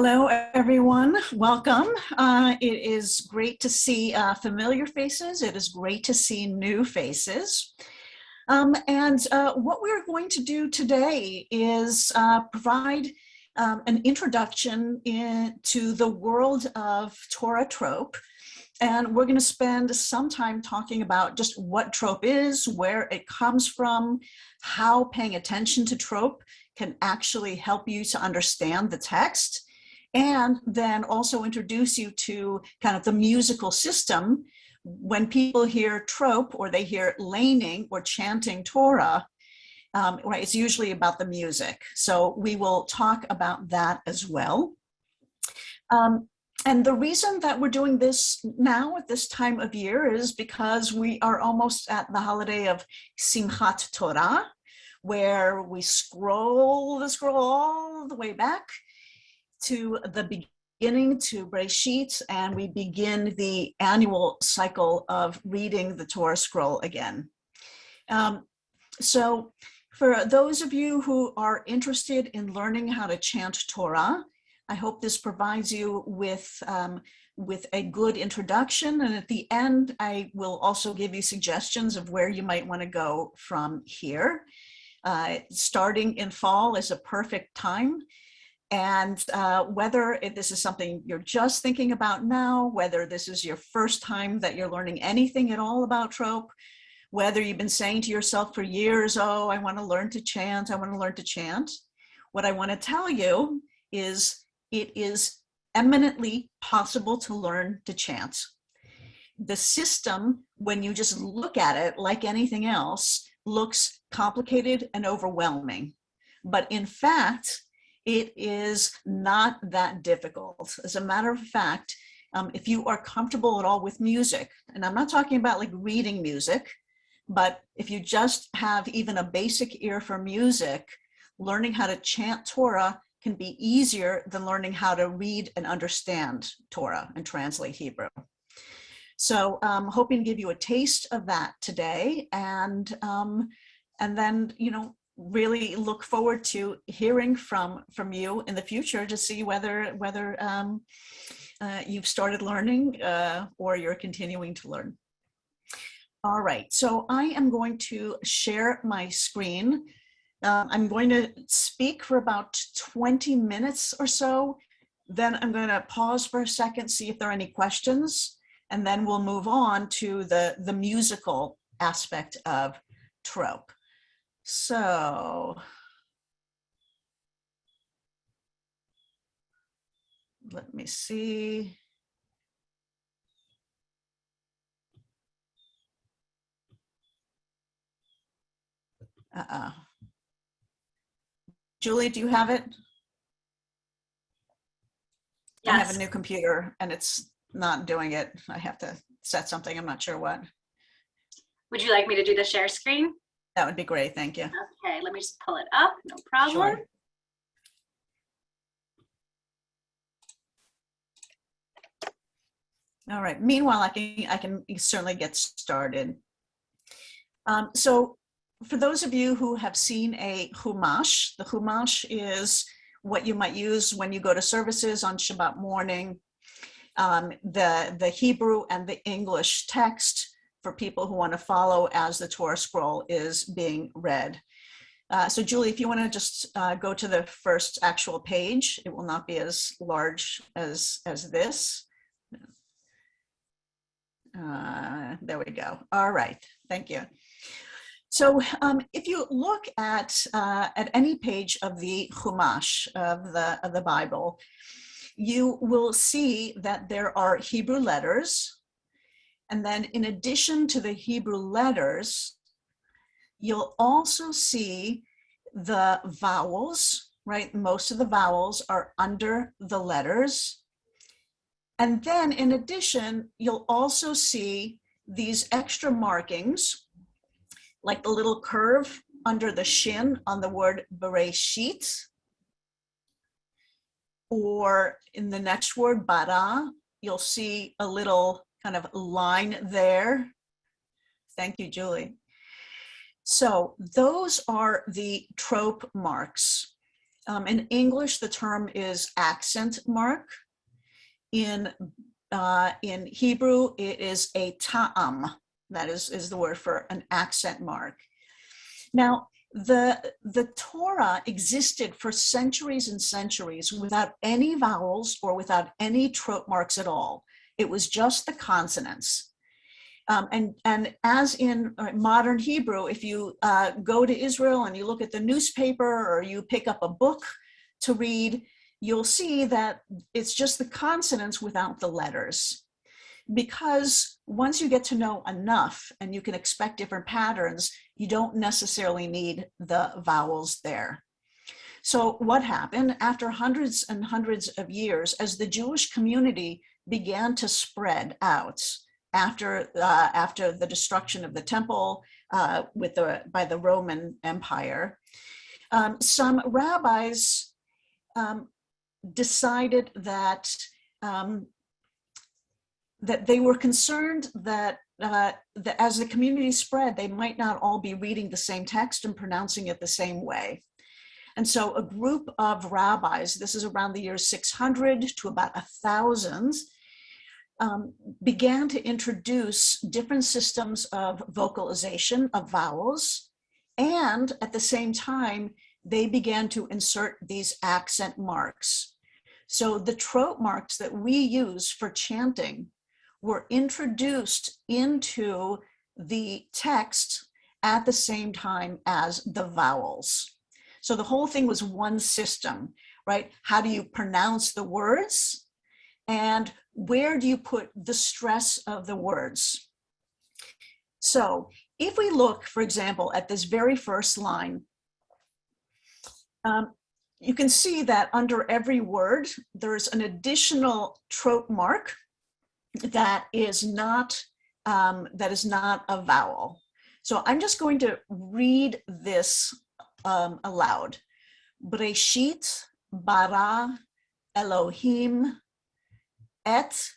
Hello, everyone. Welcome. It is great to see familiar faces. It is great to see new faces. What we're going to do today is provide an introduction into the world of Torah trope. And we're going to spend some time talking about just what trope is, where it comes from, how paying attention to trope can actually help you to understand the text, and then also introduce you to kind of the musical system. When people hear trope or they hear leyning or chanting Torah, right, it's usually about the music. So we will talk about that as well. And the reason that we're doing this now at this time of year is because we are almost at the holiday of Simchat Torah, where we scroll all the way back to the beginning, to Breshit, and we begin the annual cycle of reading the Torah scroll again. So for those of you who are interested in learning how to chant Torah, I hope this provides you with a good introduction. And at the end, I will also give you suggestions of where you might want to go from here. Starting in fall is a perfect time. And whether this is something you're just thinking about now, whether this is your first time that you're learning anything at all about trope, whether you've been saying to yourself for years, oh, I want to learn to chant, I want to learn to chant. What I want to tell you is it is eminently possible to learn to chant. The system, when you just look at it like anything else, looks complicated and overwhelming. But in fact, it is not that difficult. As a matter of fact, if you are comfortable at all with music, and I'm not talking about like reading music, but if you just have even a basic ear for music, learning how to chant Torah can be easier than learning how to read and understand Torah and translate Hebrew. So I'm hoping to give you a taste of that today, and then, you know, really look forward to hearing from you in the future to see whether you've started learning or you're continuing to learn. All right, so I am going to share my screen. I'm going to speak for about 20 minutes or so. Then I'm going to pause for a second, see if there are any questions, and then we'll move on to the musical aspect of trope. So let me see. Julie, do you have it? Yes. I have a new computer and it's not doing it. I have to set something, I'm not sure what. Would you like me to do the share screen? That would be great, thank you. Okay, let me just pull it up, no problem. Sure. All right, meanwhile, I can certainly get started. So for those of you who have seen a Chumash, the Chumash is what you might use when you go to services on Shabbat morning. The Hebrew and the English text for people who want to follow as the Torah scroll is being read. So Julie, if you want to just go to the first actual page, it will not be as large as this. There we go. All right, thank you. So if you look at any page of the Chumash, of the Bible, you will see that there are Hebrew letters. And then in addition to the Hebrew letters, you'll also see the vowels, right? Most of the vowels are under the letters. And then in addition, you'll also see these extra markings, like the little curve under the shin on the word Bereshit, or in the next word, bara, you'll see a little kind of line there. Thank you, Julie. So those are the trope marks. In English, the term is accent mark. In Hebrew, it is a ta'am. That is the word for an accent mark. Now, the Torah existed for centuries and centuries without any vowels or without any trope marks at all. It was just the consonants. And as in modern Hebrew, if you go to Israel and you look at the newspaper or you pick up a book to read, you'll see that it's just the consonants without the letters. Because once you get to know enough and you can expect different patterns, you don't necessarily need the vowels there. So what happened after hundreds and hundreds of years, as the Jewish community began to spread out after the destruction of the temple by the Roman Empire, some rabbis decided that they were concerned that as the community spread, they might not all be reading the same text and pronouncing it the same way. And so a group of rabbis, this is around the year 600 to about 1,000, began to introduce different systems of vocalization of vowels. And at the same time, they began to insert these accent marks. So the trope marks that we use for chanting were introduced into the text at the same time as the vowels. So the whole thing was one system, right? How do you pronounce the words? And where do you put the stress of the words? So if we look, for example, at this very first line, you can see that under every word, there's an additional trope mark that is not a vowel. So I'm just going to read this aloud. Breshit bara Elohim et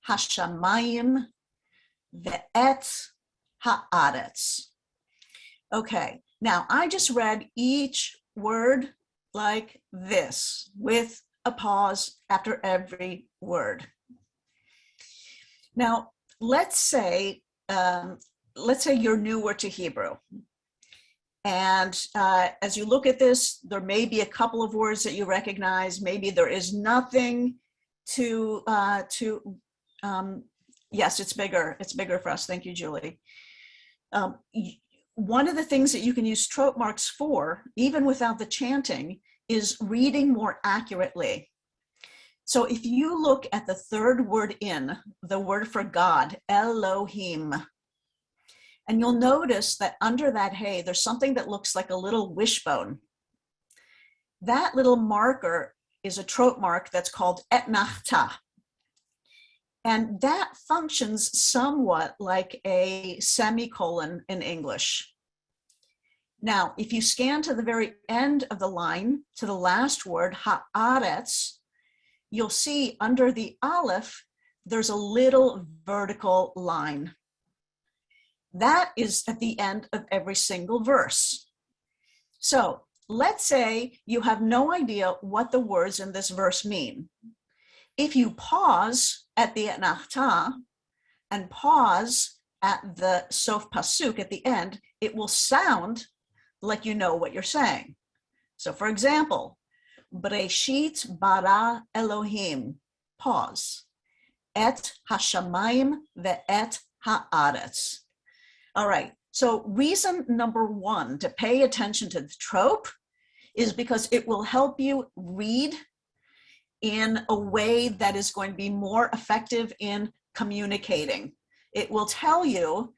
hashamayim ve'et haaretz. Okay, now I just read each word like this with a pause after every word. Now, let's say you're newer to Hebrew. And as you look at this, there may be a couple of words that you recognize. Maybe there is nothing yes, it's bigger. It's bigger for us. Thank you, Julie. One of the things that you can use trope marks for, even without the chanting, is reading more accurately. So if you look at the third word in, the word for God, Elohim, and you'll notice that under that hey, there's something that looks like a little wishbone. That little marker is a trope mark that's called etnachta. And that functions somewhat like a semicolon in English. Now, if you scan to the very end of the line, to the last word, haaretz, you'll see under the aleph, there's a little vertical line. That is at the end of every single verse. So let's say you have no idea what the words in this verse mean. If you pause at the etnachta and pause at the sof pasuk at the end, it will sound like you know what you're saying. So for example, Breshit bara Elohim, pause, et hashamayim ve'et haaretz. All right, so reason number one to pay attention to the trope is because it will help you read in a way that is going to be more effective in communicating. It will tell you,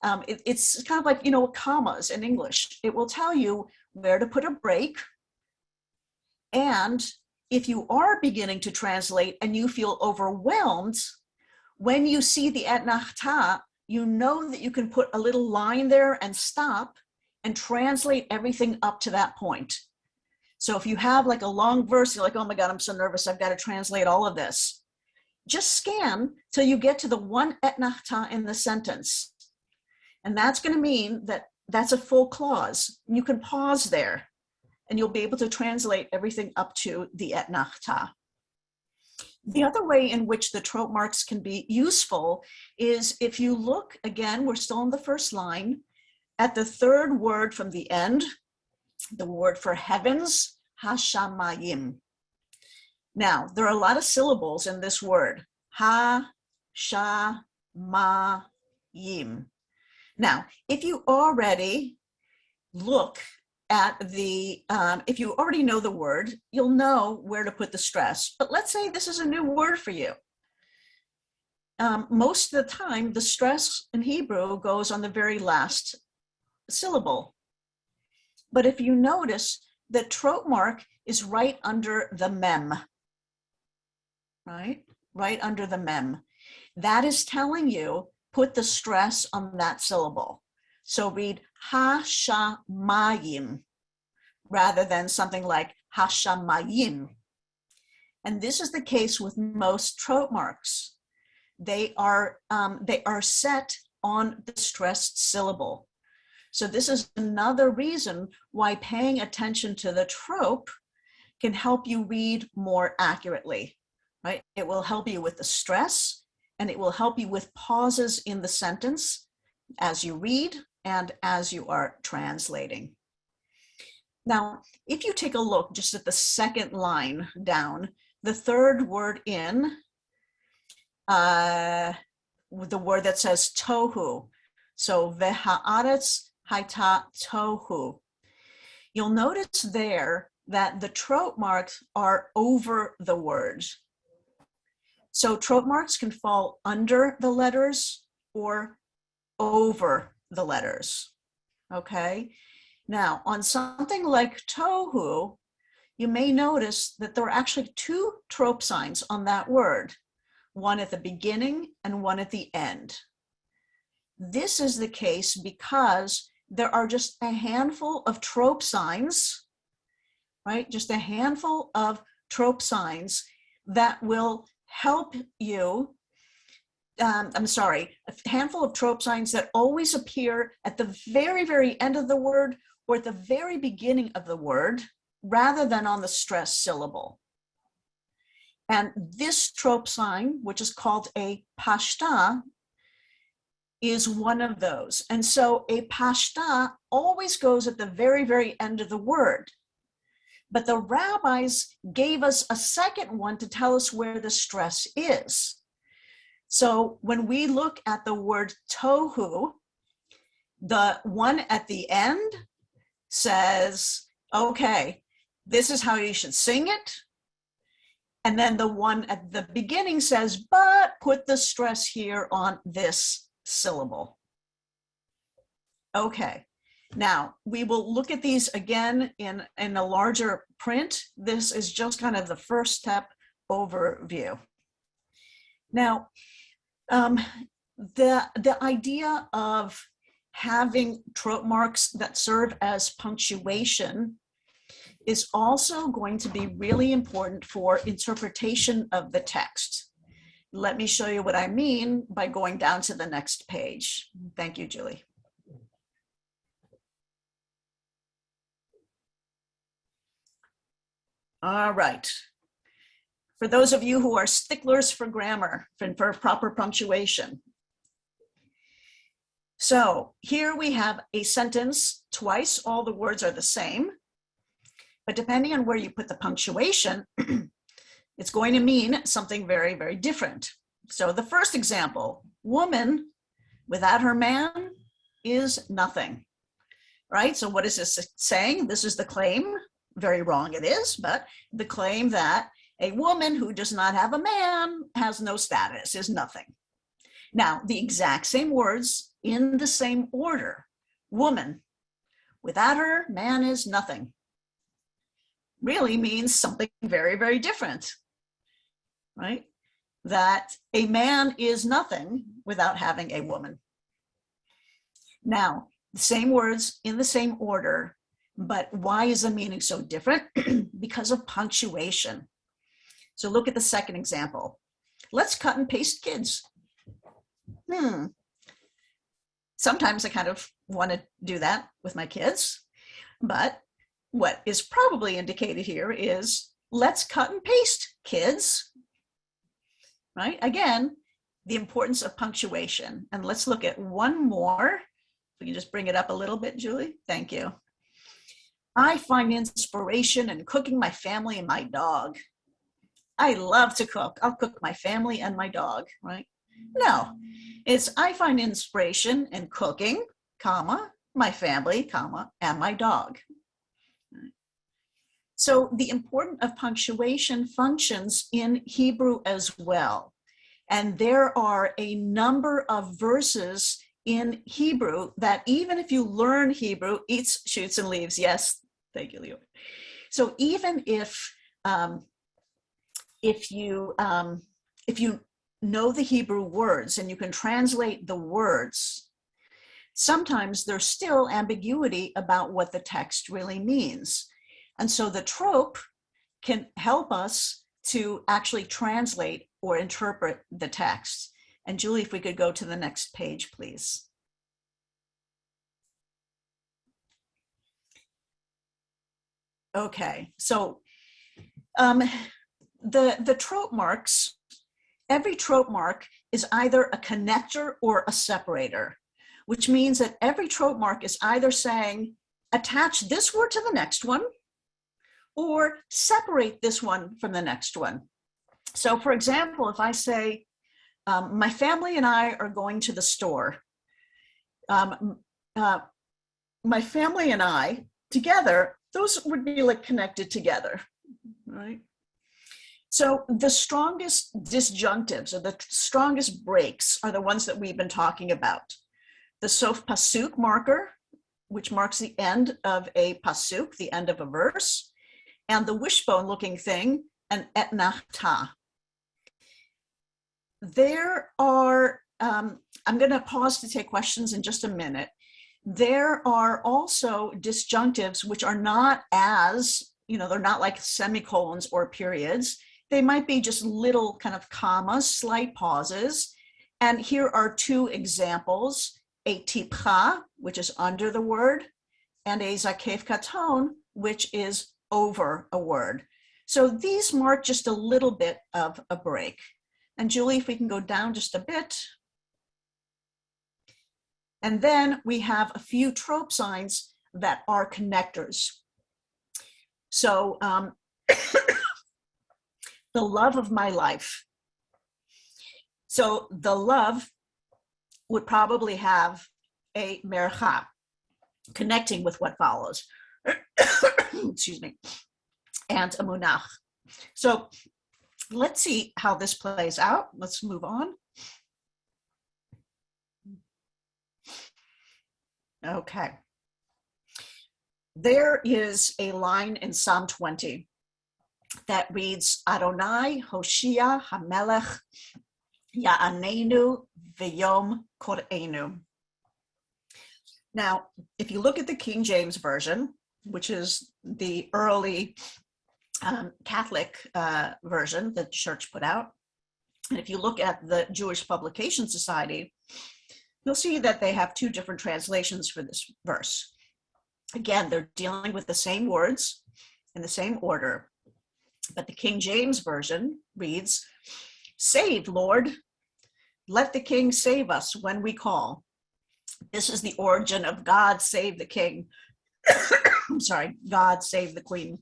it's kind of like, commas in English. It will tell you where to put a break. And if you are beginning to translate and you feel overwhelmed, when you see the etnachta, you know that you can put a little line there and stop and translate everything up to that point. So if you have like a long verse, you're like, oh my God, I'm so nervous, I've got to translate all of this. Just scan till you get to the one etnachta in the sentence. And that's going to mean that that's a full clause. You can pause there and you'll be able to translate everything up to the etnachta. The other way in which the trope marks can be useful is if you look, again, we're still in the first line, at the third word from the end, the word for heavens, hashamayim. Now, there are a lot of syllables in this word, ha-sha-ma-yim. Now, if you already look at the, if you already know the word, you'll know where to put the stress. But let's say this is a new word for you. Most of the time, the stress in Hebrew goes on the very last syllable. But if you notice, the trope mark is right under the mem, right? Right under the mem. That is telling you, put the stress on that syllable. So read ha-sha-mayim rather than something like hashamayim. And this is the case with most trope marks. They are set on the stressed syllable. So this is another reason why paying attention to the trope can help you read more accurately, right? It will help you with the stress, and it will help you with pauses in the sentence as you read and as you are translating. Now, if you take a look just at the second line down, the third word in, the word that says tohu, so veha'aretz haita tohu. You'll notice there that the trope marks are over the words. So trope marks can fall under the letters or over the letters, okay? Now, on something like tohu, you may notice that there are actually two trope signs on that word, one at the beginning and one at the end. This is the case because there are just a handful of trope signs, right? Just a handful of trope signs that will help you, a handful of trope signs that always appear at the very, very end of the word or at the very beginning of the word, rather than on the stressed syllable. And this trope sign, which is called a Pashta, is one of those. And so a Pashta always goes at the very, very end of the word. But the rabbis gave us a second one to tell us where the stress is. So when we look at the word tohu, the one at the end says, okay, this is how you should sing it. And then the one at the beginning says, but put the stress here on this syllable. Okay. Now, we will look at these again in a larger print. This is just kind of the first step overview. Now, the idea of having trope marks that serve as punctuation is also going to be really important for interpretation of the text. Let me show you what I mean by going down to the next page. Thank you, Julie. All right. For those of you who are sticklers for grammar and for proper punctuation. So here we have a sentence twice, all the words are the same, but depending on where you put the punctuation, it's going to mean something very, very different. So the first example, woman without her man is nothing, right? So what is this saying? This is the claim. Very wrong it is, but the claim that a woman who does not have a man has no status, is nothing. Now, the exact same words in the same order. Woman, without her, man is nothing. Really means something very, very different, right? That a man is nothing without having a woman. Now, the same words in the same order, but why is the meaning so different? Because of punctuation. So look at the second example. Let's cut and paste kids. Sometimes I kind of want to do that with my kids, but what is probably indicated here is let's cut and paste, kids. Right? Again, the importance of punctuation. And let's look at one more. We can just bring it up a little bit, Julie. Thank you. I find inspiration in cooking my family and my dog. I love to cook. I'll cook my family and my dog, right? No, it's I find inspiration in cooking, comma, my family, comma, and my dog. So the importance of punctuation functions in Hebrew as well. And there are a number of verses in Hebrew that even if you learn Hebrew, eats, shoots, and leaves. Yes, thank you, Leo. So even if you know the Hebrew words and you can translate the words, sometimes there's still ambiguity about what the text really means. And so the trope can help us to actually translate or interpret the text. And Julie, if we could go to the next page, please. Okay, so the trope marks, every trope mark is either a connector or a separator, which means that every trope mark is either saying, attach this word to the next one, or separate this one from the next one. So for example, if I say, my family and I are going to the store, my family and I together, those would be like connected together, right? So the strongest disjunctives or the strongest breaks are the ones that we've been talking about. The sof pasuk marker, which marks the end of a pasuk, the end of a verse, and the wishbone looking thing, an etnachta. There are, I'm going to pause to take questions in just a minute. There are also disjunctives which are not as, they're not like semicolons or periods. They might be just little kind of commas, slight pauses. And here are two examples, a tipcha, which is under the word, and a zakef katon, which is over a word. So these mark just a little bit of a break. And Julie, if we can go down just a bit. And then we have a few trope signs that are connectors. So the love of my life. So the love would probably have a mercha, connecting with what follows. Excuse me, and a munach. So let's see how this plays out. Let's move on. Okay. There is a line in Psalm 20 that reads, Adonai Hoshia Hamelech Ya'anenu V'yom Kor'enu. Now, if you look at the King James Version, which is the early Catholic version that the church put out, and if you look at the Jewish Publication Society, you'll see that they have two different translations for this verse. Again, they're dealing with the same words in the same order, but the King James Version reads, Save, Lord, let the King save us when we call. This is the origin of God save the King. I'm sorry, God save the Queen.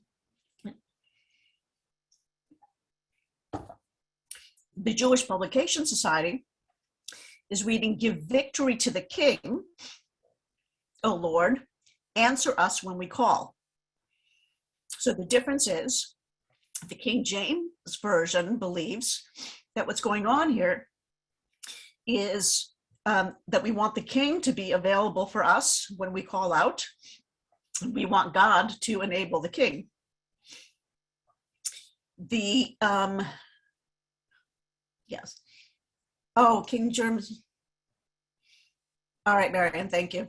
The Jewish Publication Society is reading, Give victory to the King, O Lord, answer us when we call. So the difference is the King James Version believes that what's going on here is that we want the king to be available for us when we call out. We want God to enable the king. The, yes. Oh, King James. All right, Marianne, thank you.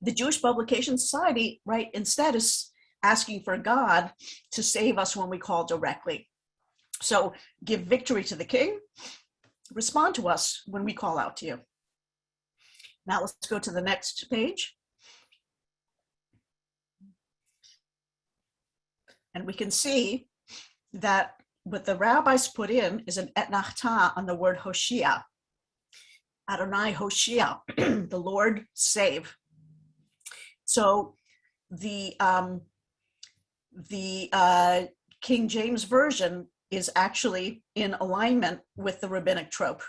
The Jewish Publication Society, right, instead is asking for God to save us when we call directly. So give victory to the king, respond to us when we call out to you. Now let's go to the next page. And we can see that what the rabbis put in is an etnachta on the word Hoshea. Adonai Hoshea, the Lord save. So the King James Version is actually in alignment with the rabbinic trope.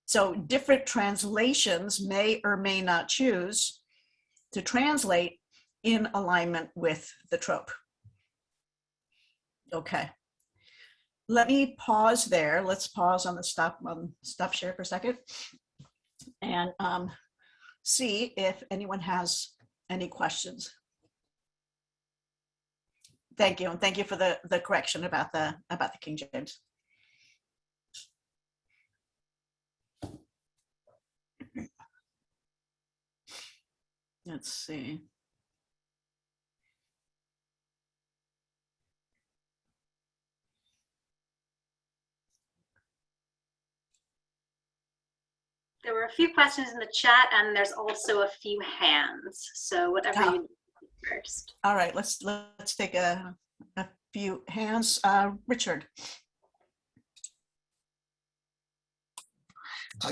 So different translations may or may not choose to translate in alignment with the trope. Okay. Let me pause there. Let's pause on the stop share for a second and see if anyone has any questions. Thank you, and thank you for the correction about the King James. Let's see. There were a few questions in the chat, and there's also a few hands. So whatever you do first. All right, let's take a few hands. Richard.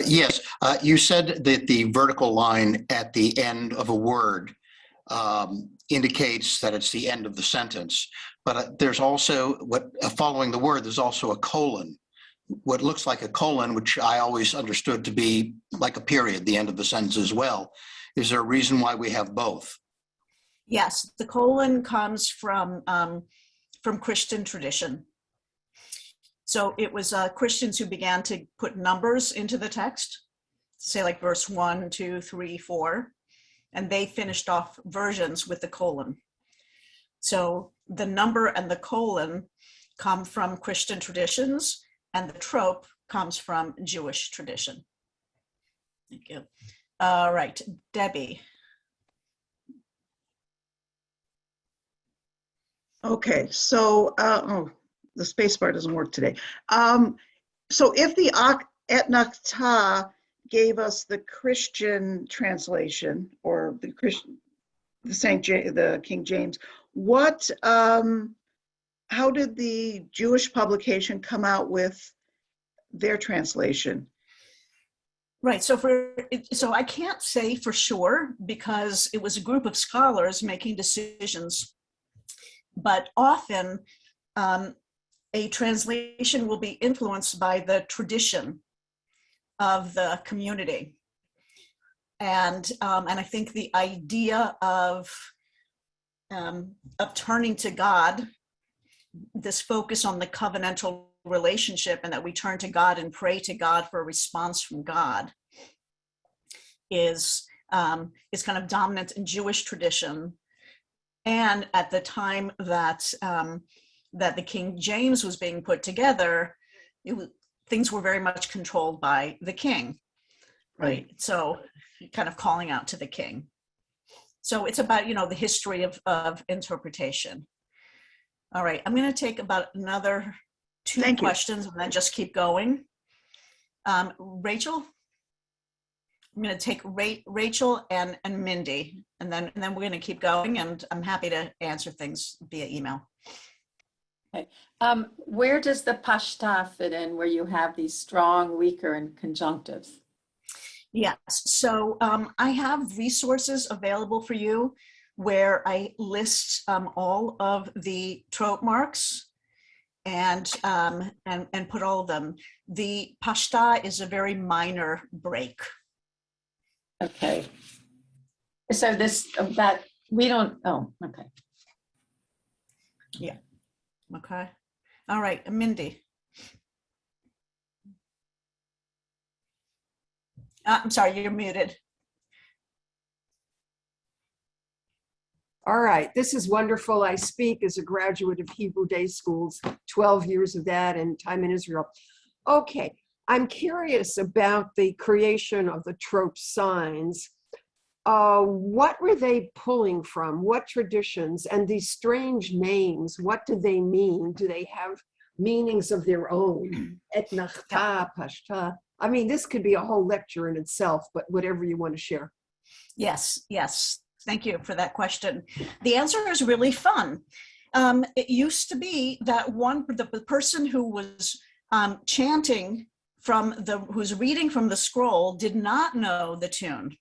Yes, you said that the vertical line at the end of a word indicates that it's the end of the sentence, but there's also following the word, there's also a colon. What looks like a colon, which I always understood to be like a period, the end of the sentence as well. Is there a reason why we have both? Yes, the colon comes from Christian tradition. So it was Christians who began to put numbers into the text, say like verse 1, 2, 3, 4, and they finished off versions with the colon. So the number and the colon come from Christian traditions, and the trope comes from Jewish tradition. Thank you. All right, Debbie. Okay, so the space bar doesn't work today. So if the etnachta gave us the Christian translation or the King James, how did the Jewish publication come out with their translation? Right, so I can't say for sure because it was a group of scholars making decisions, but often a translation will be influenced by the tradition of the community. And I think the idea of turning to God, this focus on the covenantal relationship and that we turn to God and pray to God for a response from God is kind of dominant in Jewish tradition. And at the time that the King James was being put together, things were very much controlled by the king, right? So kind of calling out to the king. So it's about, the history of interpretation. All right, I'm going to take about another two questions and then just keep going. Rachel? I'm going to take Rachel and Mindy, and then we're going to keep going, and I'm happy to answer things via email. Okay. Where does the Pashta fit in where you have these strong, weaker, and conjunctives? Yes, so I have resources available for you where I list all of the trope marks and put all of them. The Pashta is a very minor break. Okay. So we don't, okay. Yeah, okay. All right, Mindy. I'm sorry, you're muted. All right, this is wonderful. I speak as a graduate of Hebrew Day Schools, 12 years of that and time in Israel. Okay, I'm curious about the creation of the trope signs. What were they pulling from? What traditions? And these strange names, what do they mean? Do they have meanings of their own? Etnachta, Pashta. I mean, this could be a whole lecture in itself, but whatever you want to share. Yes. Thank you for that question. The answer is really fun. It used to be that the person who was chanting who's reading from the scroll did not know the tune,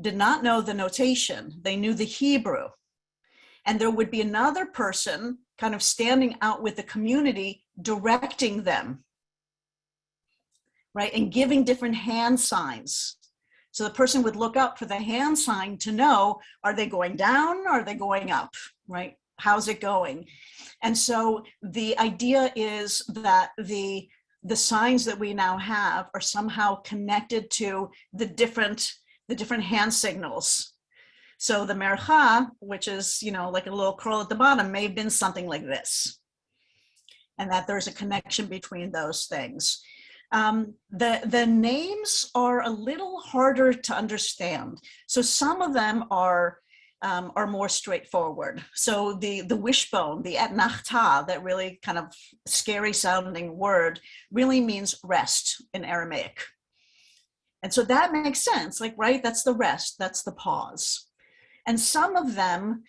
did not know the notation. They knew the Hebrew. And there would be another person kind of standing out with the community, directing them, right? And giving different hand signs. So the person would look up for the hand sign to know, are they going down? Or are they going up, right? How's it going? And so the idea is that the signs that we now have are somehow connected to the different hand signals. So the mercha, which is, like a little curl at the bottom, may have been something like this. And that there's a connection between those things. The names are a little harder to understand. So some of them are more straightforward. So the wishbone, the et nachta, that really kind of scary sounding word, really means rest in Aramaic. And so that makes sense, like, right? That's the rest, that's the pause. And some of them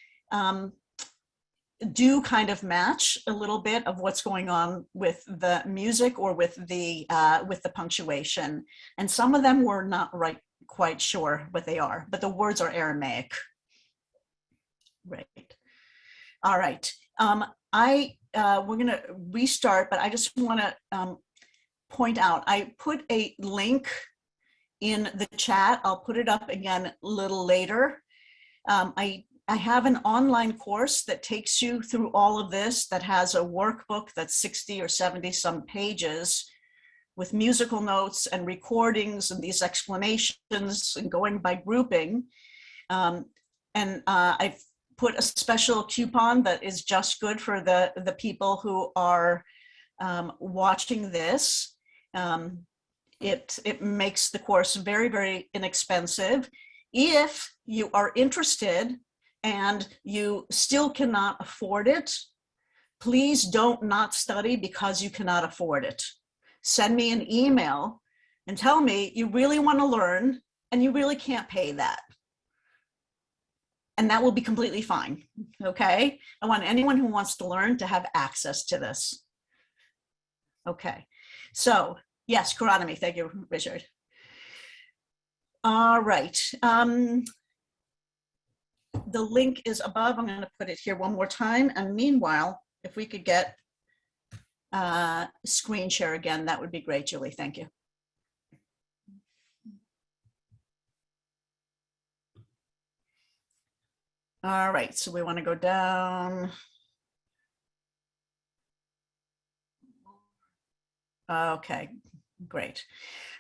do kind of match a little bit of what's going on with the music or with the punctuation. And some of them we're not quite sure what they are, but the words are Aramaic. Right. All right. We're going to restart, but I just want to point out, I put a link in the chat. I'll put it up again a little later. I have an online course that takes you through all of this, that has a workbook that's 60 or 70 some pages with musical notes and recordings and these explanations and going by grouping. And I've put a special coupon that is just good for the people who are watching this. It makes the course very, very inexpensive. If you are interested and you still cannot afford it, please don't not study because you cannot afford it. Send me an email and tell me you really want to learn and you really can't pay that. And that will be completely fine, okay? I want anyone who wants to learn to have access to this. Okay, so yes, Chironomy, thank you, Richard. All right. The link is above. I'm going to put it here one more time. And meanwhile, if we could get screen share again, that would be great, Julie. Thank you. All right, so we want to go down. Okay, great.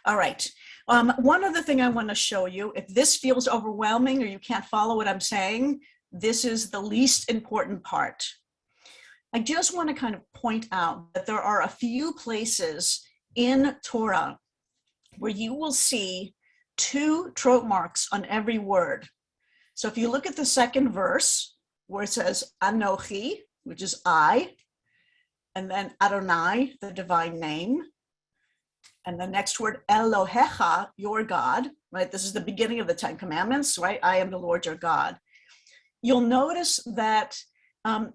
All right. One other thing I want to show you, if this feels overwhelming or you can't follow what I'm saying, this is the least important part. I just want to kind of point out that there are a few places in Torah where you will see 2 trope marks on every word. So if you look at the second verse where it says Anochi, which is I, and then Adonai, the divine name, and the next word, Elohecha, your God, right? This is the beginning of the 10 Commandments, right? I am the Lord your God. You'll notice that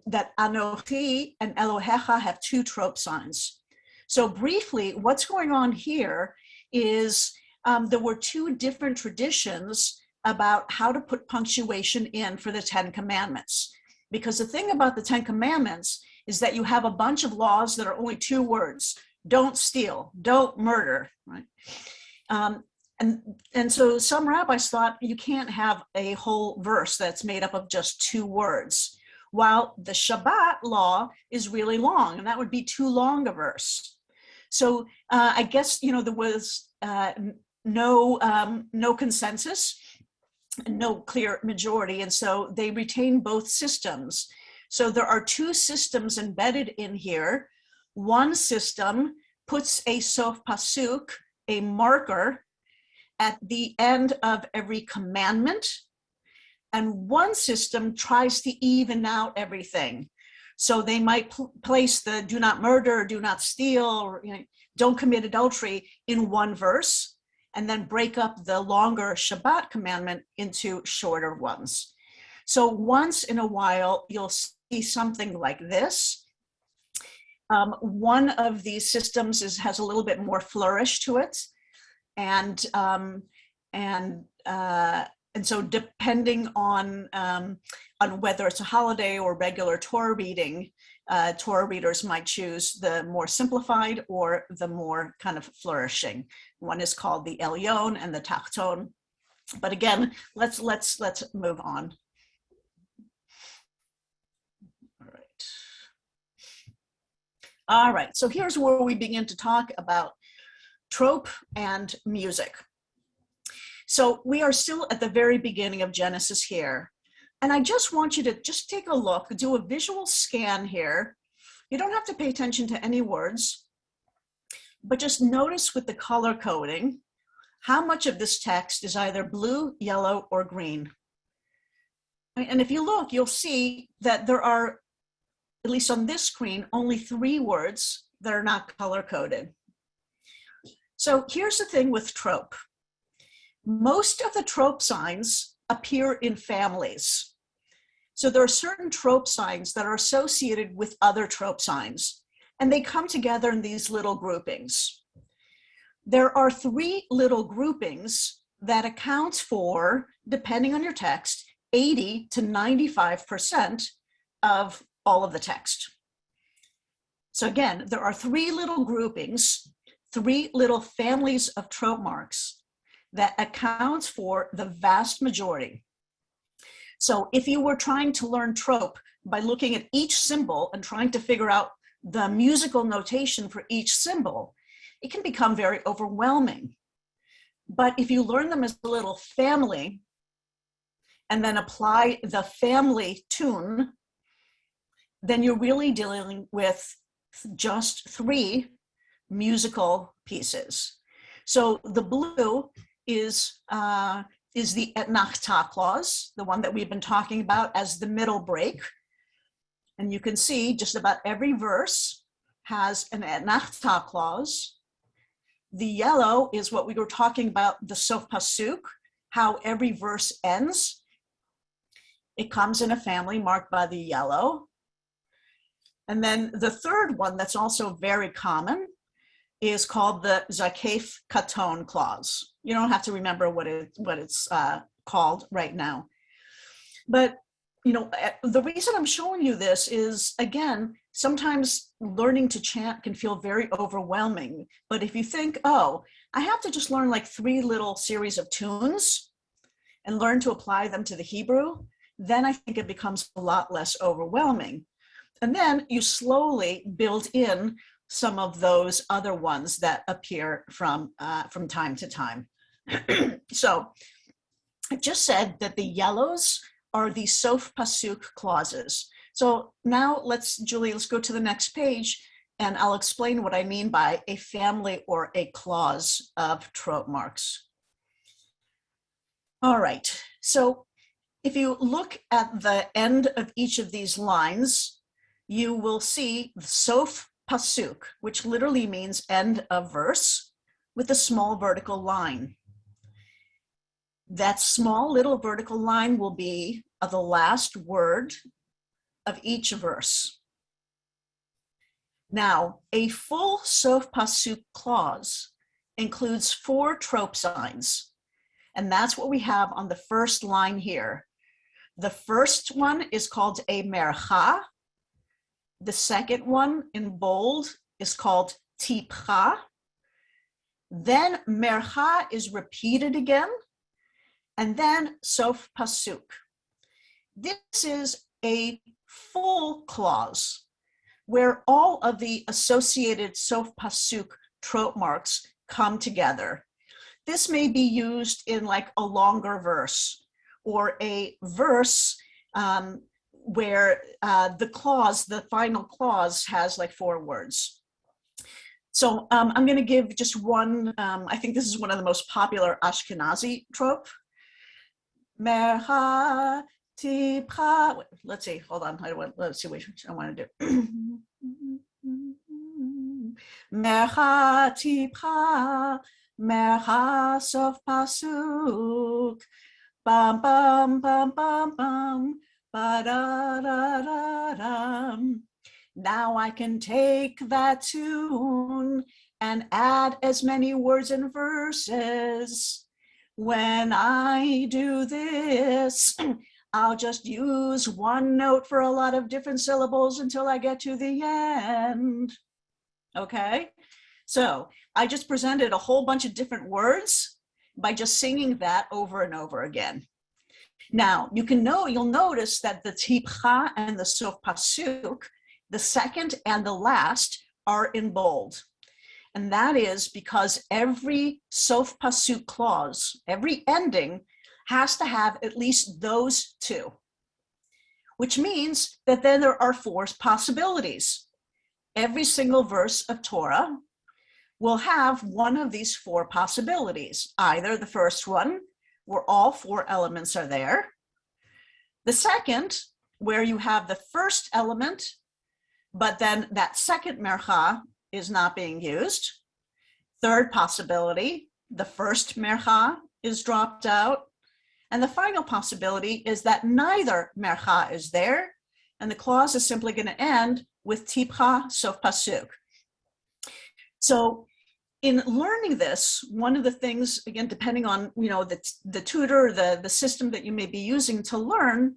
that Anochi and Elohecha have 2 trope signs. So briefly, what's going on here is there were 2 different traditions about how to put punctuation in for the 10 Commandments. Because the thing about the 10 Commandments is that you have a bunch of laws that are only 2 words. Don't steal, don't murder, right? And so some rabbis thought you can't have a whole verse that's made up of just 2 words, while the Shabbat law is really long, and that would be too long a verse. So I guess, there was no consensus, no clear majority, and so they retain both systems. So there are 2 systems embedded in here. One system puts a sof pasuk, a marker, at the end of every commandment, and one system tries to even out everything. So they might place the do not murder, do not steal, or, don't commit adultery in one verse, and then break up the longer Shabbat commandment into shorter ones. So once in a while, you'll see something like this. One of these systems has a little bit more flourish to it. And so depending on whether it's a holiday or regular Torah reading, Torah readers might choose the more simplified or the more kind of flourishing. One is called the Elyon and the Tachton. But again, let's move on. All right, so here's where we begin to talk about trope and music. So we are still at the very beginning of Genesis here. And I just want you to just take a look, do a visual scan here. You don't have to pay attention to any words, but just notice with the color coding, how much of this text is either blue, yellow, or green. And if you look, you'll see that there are, at least on this screen, only 3 words that are not color coded. So here's the thing with trope. Most of the trope signs appear in families. So there are certain trope signs that are associated with other trope signs, and they come together in these little groupings. There are 3 little groupings that accounts for, depending on your text, 80 to 95% of all of the text. So again, there are 3 little groupings, 3 little families of trope marks that accounts for the vast majority. So if you were trying to learn trope by looking at each symbol and trying to figure out the musical notation for each symbol, it can become very overwhelming. But if you learn them as a little family and then apply the family tune, then you're really dealing with just 3 musical pieces. So the blue is the et nachta clause, the one that we've been talking about as the middle break. And you can see just about every verse has an et nachta clause. The yellow is what we were talking about, the sof pasuk, how every verse ends. It comes in a family marked by the yellow. And then the third one that's also very common is called the zakef katon clause. You don't have to remember what it's called right now. But the reason I'm showing you this is, again, sometimes learning to chant can feel very overwhelming. But if you think, oh, I have to just learn like 3 little series of tunes and learn to apply them to the Hebrew, then I think it becomes a lot less overwhelming. And then you slowly build in some of those other ones that appear from time to time. So I just said that the yellows are the sof pasuk clauses. So now Julie, let's go to the next page and I'll explain what I mean by a family or a clause of trope marks. All right, so if you look at the end of each of these lines, you will see the sof pasuk, which literally means end of verse, with a small vertical line. That small little vertical line will be the last word of each verse. Now, a full sof pasuk clause includes 4 trope signs, and that's what we have on the first line here. The first one is called a mercha. The second one in bold is called tipcha. Then mercha is repeated again, and then sof pasuk. This is a full clause where all of the associated sof pasuk trope marks come together. This may be used in like a longer verse or a verse where the final clause has like 4 words. So I'm going to give just one, I think this is one of the most popular Ashkenazi trope. Mercha tipcha. Let's see, hold on. Let's see what I want to do. Mercha tipcha mercha, sof pasuk, bam, bam, bam, bam, bam, ba-da-da-da-dam. Now I can take that tune and add as many words and verses. When I do this, I'll just use one note for a lot of different syllables until I get to the end. Okay, so I just presented a whole bunch of different words by just singing that over and over again. Now, you'll notice that the tipcha and the sof pasuk, the second and the last, are in bold. And that is because every sof pasuk clause, every ending, has to have at least those two, which means that then there are four possibilities. Every single verse of Torah will have one of these four possibilities. Either the first one, where all four elements are there. The second, where you have the first element, but then that second mercha is not being used. Third possibility, the first mercha is dropped out. And the final possibility is that neither mercha is there, and the clause is simply going to end with tipcha sof pasuk. So in learning this, one of the things, again, depending on the tutor, the system that you may be using to learn,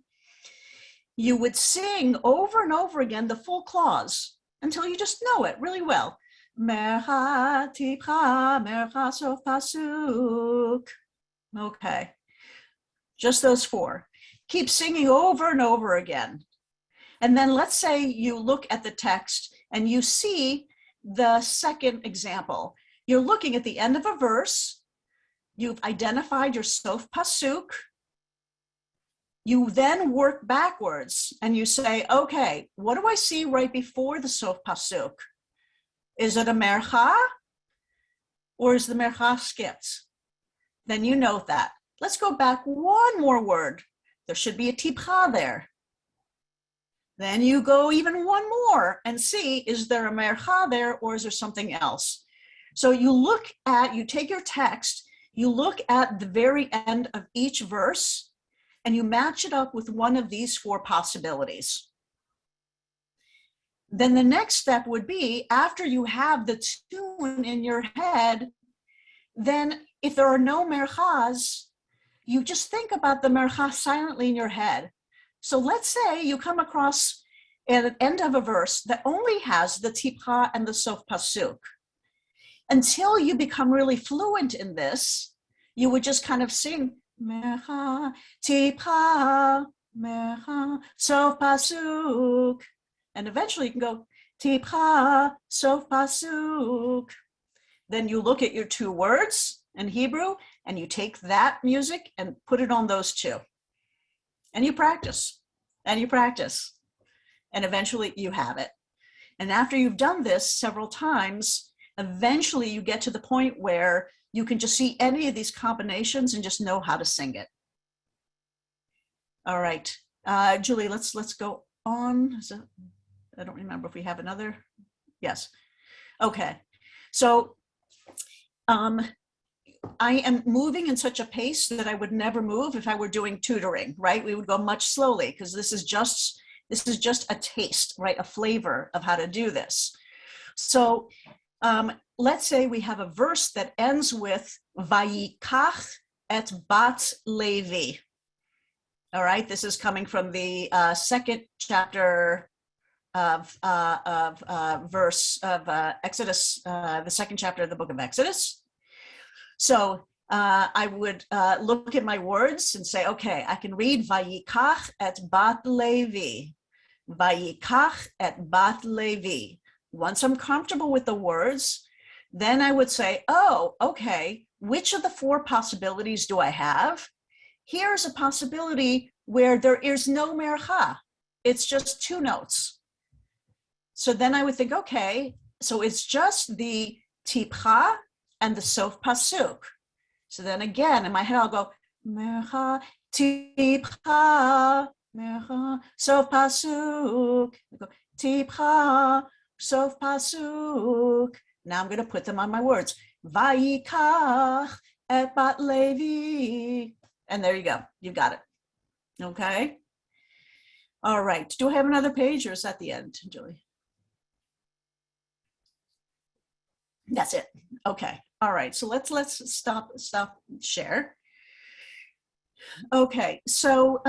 you would sing over and over again the full clause until you just know it really well. Mercha, tipcha, mercha, sof pasuk. Okay, just those four. Keep singing over and over again. And then let's say you look at the text and you see the second example. You're looking at the end of a verse. You've identified your sof pasuk. You then work backwards and you say, okay, what do I see right before the sof pasuk? Is it a mercha or is the mercha skipped? Then you note that. Let's go back one more word. There should be a tipcha there. Then you go even one more and see, is there a mercha there or is there something else? So you take your text, you look at the very end of each verse, and you match it up with one of these four possibilities. Then the next step would be, after you have the tune in your head, then if there are no merchas, you just think about the mercha silently in your head. So let's say you come across at the end of a verse that only has the tipcha and the sof pasuk. Until you become really fluent in this, you would just kind of sing mercha, tipcha, mercha, sof pasuk. And eventually you can go tipcha, sof pasuk. Then you look at your two words in Hebrew and you take that music and put it on those two. And you practice, and you practice, and eventually you have it. And after you've done this several times, eventually you get to the point where you can just see any of these combinations and just know how to sing it. All right, Julie, let's go on. I don't remember if we have another. Yes. Okay. So I am moving in such a pace that I would never move if I were doing tutoring, right? We would go much slowly because this is just a taste, right? A flavor of how to do this. So let's say we have a verse that ends with Vayikach et bat Levi. All right, this is coming from the second chapter of Exodus, the second chapter of the book of Exodus. So I would look at my words and say, okay, I can read Vayikach et bat Levi. Vayikach et bat Levi. Once I'm comfortable with the words, then I would say, oh, okay, which of the four possibilities do I have? Here's a possibility where there is no mercha. It's just two notes. So then I would think, okay, so it's just the tipcha and the sof pasuk. So then again, in my head, I'll go, mercha, tipcha, mercha, sof pasuk. I go, tipcha, sof pasuk. Now I'm going to put them on my words. Vayikach et bat Levi. And there you go. You've got it. Okay. All right. Do I have another page or is that the end, Julie? That's it. Okay. All right. So let's stop share. Okay. So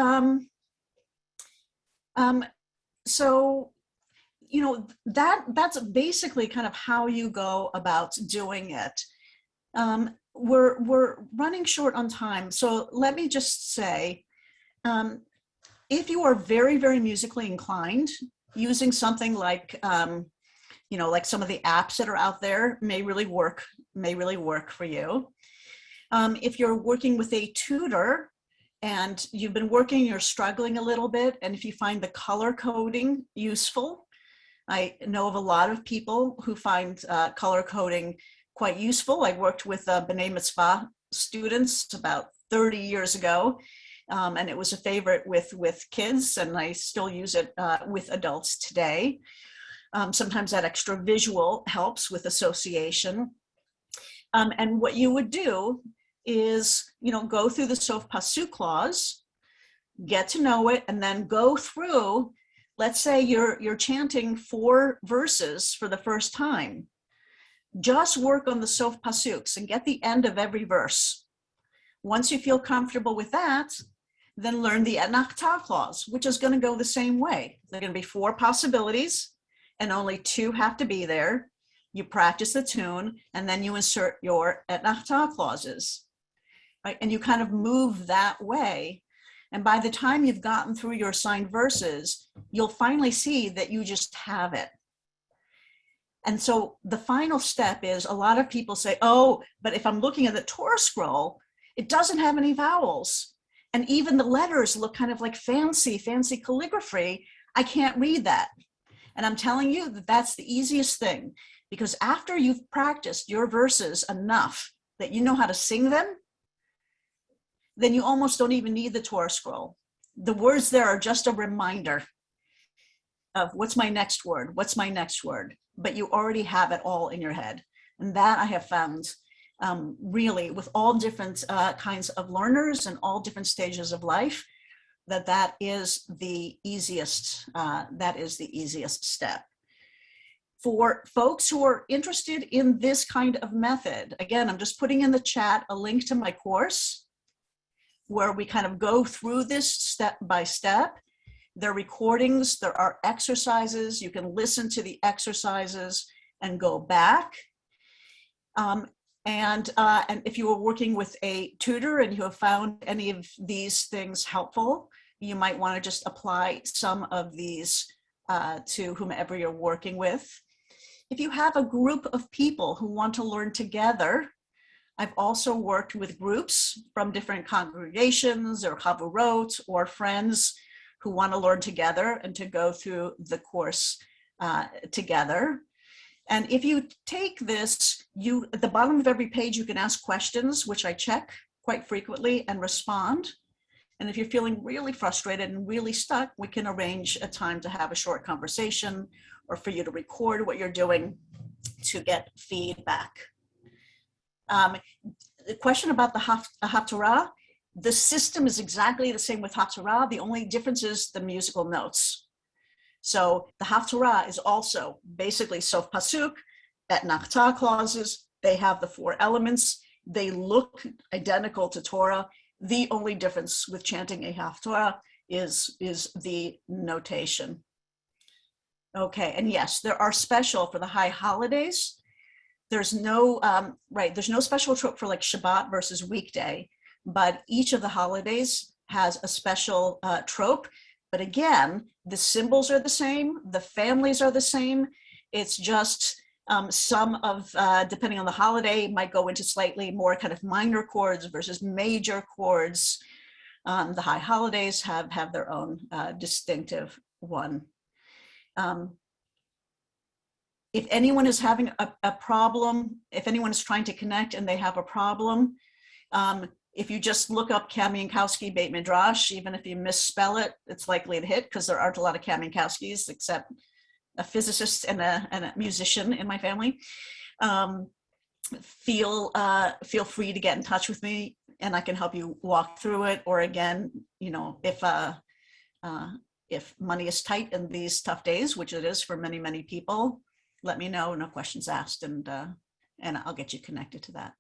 so you know, that's basically kind of how you go about doing it. We're running short on time, so let me just say, if you are very, very musically inclined, using something like you know, like some of the apps that are out there may really work for you. If you're working with a tutor and you've been working, you're struggling a little bit, and if you find the color coding useful, I know of a lot of people who find color coding quite useful. I worked with B'nai Mitzvah students about 30 years ago, and it was a favorite with kids, and I still use it with adults today. Sometimes that extra visual helps with association. And what you would do is, you know, go through the Sof Pasuk clause, get to know it, and then go through. Let's say you're chanting 4 verses for the first time. Just work on the Sof Pasuks and get the end of every verse. Once you feel comfortable with that, then learn the Et Nachta clause, which is going to go the same way. There are going to be 4 possibilities, and only 2 have to be there. You practice the tune, and then you insert your Et Nachta clauses, right? And you kind of move that way. And by the time you've gotten through your assigned verses, you'll finally see that you just have it. And so the final step is, a lot of people say, oh, but if I'm looking at the Torah scroll, it doesn't have any vowels. And even the letters look kind of like fancy calligraphy. I can't read that. And I'm telling you that that's the easiest thing, because after you've practiced your verses enough that you know how to sing them, then you almost don't even need the Torah scroll. The words there are just a reminder of what's my next word, what's my next word, but you already have it all in your head. And that I have found really with all different kinds of learners and all different stages of life, that is the easiest step. For folks who are interested in this kind of method, again, I'm just putting in the chat a link to my course where we kind of go through this step by step. There are recordings, there are exercises. You can listen to the exercises and go back. And if you are working with a tutor and you have found any of these things helpful, you might want to just apply some of these to whomever you're working with. If you have a group of people who want to learn together, I've also worked with groups from different congregations or chavurot or friends who want to learn together and to go through the course together. And if you take this, at the bottom of every page, you can ask questions, which I check quite frequently and respond. And if you're feeling really frustrated and really stuck, we can arrange a time to have a short conversation or for you to record what you're doing to get feedback. The question about the Haftarah, the system is exactly the same with Haftarah. The only difference is the musical notes. So the Haftarah is also basically Sof Pasuk, Et Nachta clauses. They have the 4 elements. They look identical to Torah. The only difference with chanting a Haftarah is the notation. Okay, and yes, there are special for the high holidays. There's no, there's no special trope for like Shabbat versus weekday, but each of the holidays has a special trope. But again, the symbols are the same, the families are the same. It's just some of, depending on the holiday, might go into slightly more kind of minor chords versus major chords. The high holidays have their own distinctive one. If anyone is having a problem, if anyone is trying to connect and they have a problem, if you just look up Kamionkowski Beit Midrash, even if you misspell it, it's likely to hit, because there aren't a lot of Kamionkowskis except a physicist and a musician in my family. feel free to get in touch with me and I can help you walk through it. Or again, you know, if money is tight in these tough days, which it is for many, many people, let me know. No questions asked, and I'll get you connected to that.